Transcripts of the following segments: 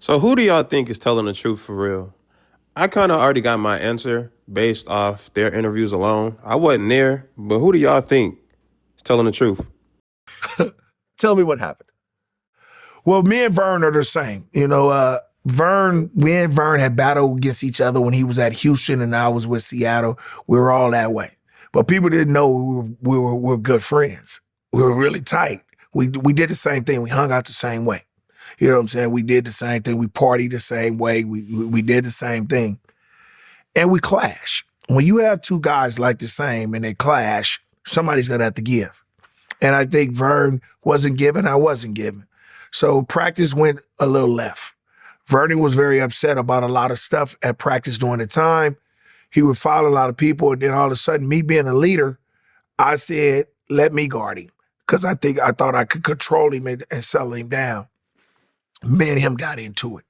So who do y'all think is telling the truth for real? I kind of already got my answer based off their interviews alone. I wasn't there, but who do y'all think is telling the truth? Tell me what happened. Well, me and Vern are the same. Me and Vern had battled against each other when he was at Houston and I was with Seattle. We were all that way. But people didn't know we were good friends. We were really tight. We did the same thing. We hung out the same way. You know what I'm saying? We did the same thing. We partied the same way. We did the same thing. And we clash. When you have two guys like the same and they clash, somebody's going to have to give. And I think Vern wasn't giving, I wasn't giving. So practice went a little left. Vernon was very upset about a lot of stuff at practice during the time. He would foul a lot of people, and then all of a sudden, me being a leader, I said, let me guard him. Because I thought I could control him and settle him down. Me and him got into it.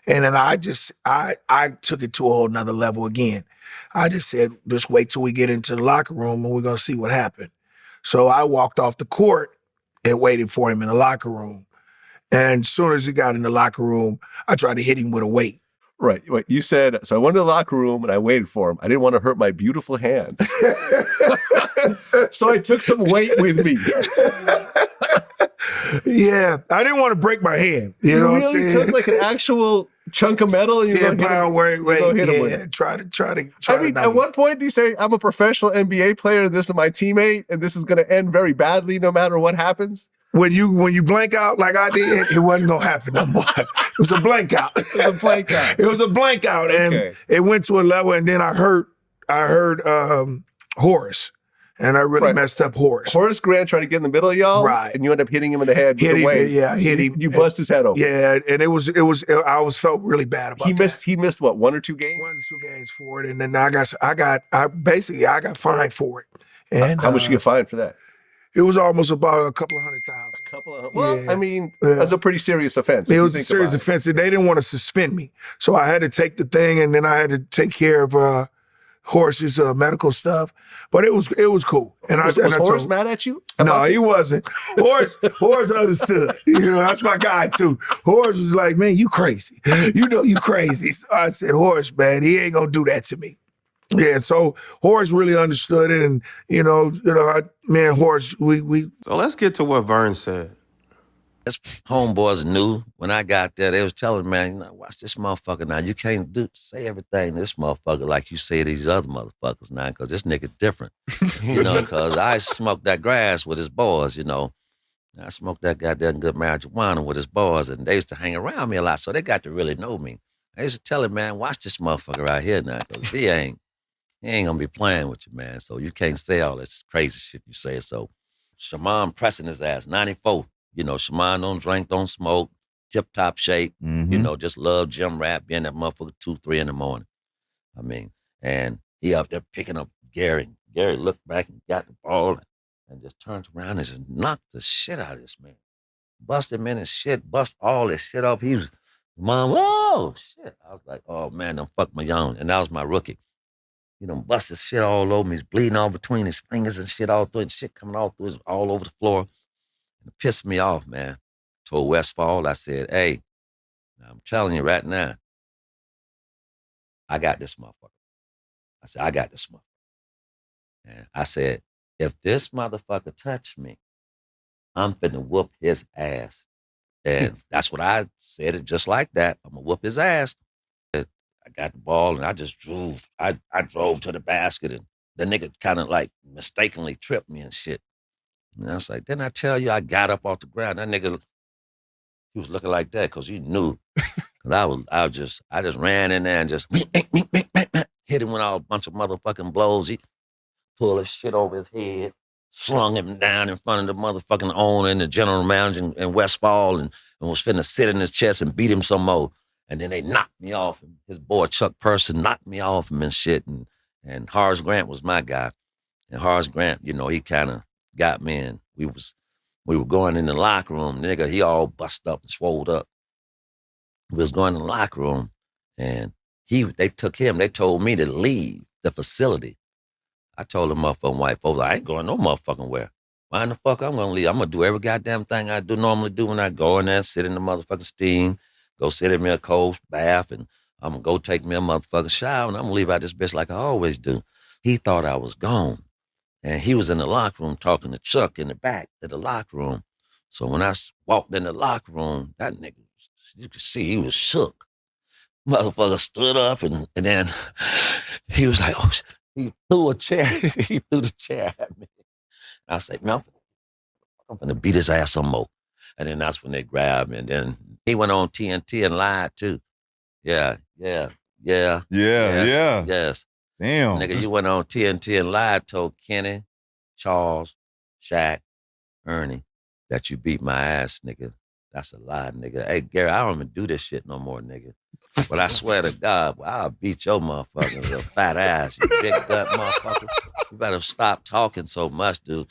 And then I took it to a whole nother level again. I just said, just wait till we get into the locker room and we're going to see what happened. So I walked off the court and waited for him in the locker room. And as soon as he got in the locker room, I tried to hit him with a weight. Right. You said, so I went to the locker room and I waited for him. I didn't want to hurt my beautiful hands. So I took some weight with me. Yeah. I didn't want to break my hand. You know what I'm saying? Took like an actual chunk of metal and you 10-pound weight. Hit him with it. Try to. I mean, at what point do you say, I'm a professional NBA player, this is my teammate, and this is going to end very badly no matter what happens? When you blank out like I did, it wasn't gonna happen no more. It was a blank out. It was a blank out, and it went to a level. And then I heard Horace, and I really messed up Horace. Horace Grant tried to get in the middle of y'all, right? And you end up hitting him in the head. Hit him. You bust his head open. Yeah, and it was. I felt really bad about that. He missed what, 1 or 2 games? 1 or 2 games for it, and then I got fined for it. And how much you get fined for that? It was almost about a couple of $100,000. Well, yeah. I mean, that's a pretty serious offense. It was a serious offense, and they didn't want to suspend me. So I had to take the thing, and then I had to take care of Horace's medical stuff. But it was cool. And was Horace mad at you? No, he wasn't. Horace understood. That's my guy too. Horace was like, man, you crazy. You crazy. So I said, Horace, man, he ain't gonna do that to me. Yeah, so Horace really understood it, and me and Horace, we. So let's get to what Vern said. His homeboys knew when I got there. They was telling me, man, watch this motherfucker now. You can't say everything to this motherfucker like you say these other motherfuckers now, because this nigga different. Because I smoked that grass with his boys. I smoked that goddamn good marijuana with his boys, and they used to hang around me a lot, so they got to really know me. I used to tell him, man, watch this motherfucker right here now, because he ain't gonna be playing with you, man. So you can't say all this crazy shit you say. So Shaman pressing his ass, 94. Shaman don't drink, don't smoke, tip-top shape. Mm-hmm. Just love gym rat, being that motherfucker 2, 3 in the morning. I mean, and he up there picking up Gary. Gary looked back and got the ball and just turned around and just knocked the shit out of this man. Bust him in his shit, bust all this shit up. He was, Mom, oh, shit. I was like, oh, man, don't fuck my young. And that was my rookie. Bust his shit all over me. He's bleeding all between his fingers and shit all through, and shit coming all through, all over the floor. And it pissed me off, man. Told Westfall, I said, hey, I'm telling you right now, I got this motherfucker. I said, I got this motherfucker. And I said, if this motherfucker touch me, I'm finna whoop his ass. And that's what I said, it just like that. I'm gonna whoop his ass. I got the ball and I just drove. I drove to the basket, and the nigga kind of like mistakenly tripped me and shit. And I was like, didn't I tell you? I got up off the ground. That nigga, he was looking like that because he knew. I just ran in there and just hit him with all a bunch of motherfucking blows. He pulled his shit over his head, slung him down in front of the motherfucking owner and the general manager in Westfall, and was finna sit in his chest and beat him some more. And then they knocked me off him. His boy Chuck Person knocked me off him and shit. And Horace Grant was my guy. And Horace Grant, he kind of got me in. We were going in the locker room, nigga. He all bust up and swole up. We was going in the locker room, and they took him. They told me to leave the facility. I told the motherfucking white folks, I ain't going no motherfucking where. Why in the fuck I'm gonna leave? I'm gonna do every goddamn thing I normally do when I go in there, sit in the motherfucking steam, go sit in me a cold bath, and I'm gonna go take me a motherfucking shower, and I'm gonna leave out this bitch like I always do. He thought I was gone. And he was in the locker room talking to Chuck in the back of the locker room. So when I walked in the locker room, that nigga, you could see he was shook. Motherfucker stood up and then he was like, oh, he threw a chair. He threw the chair at me. I said, man, I'm gonna beat his ass some more. And then that's when they grabbed me. And then he went on TNT and lied too. Yeah. Yeah. Yes. Damn. Nigga, you went on TNT and lied, told Kenny, Charles, Shaq, Ernie that you beat my ass, nigga. That's a lie, nigga. Hey, Gary, I don't even do this shit no more, nigga. But I swear to God, I'll beat your motherfucking little fat ass, you big gut motherfucker. You better stop talking so much, dude.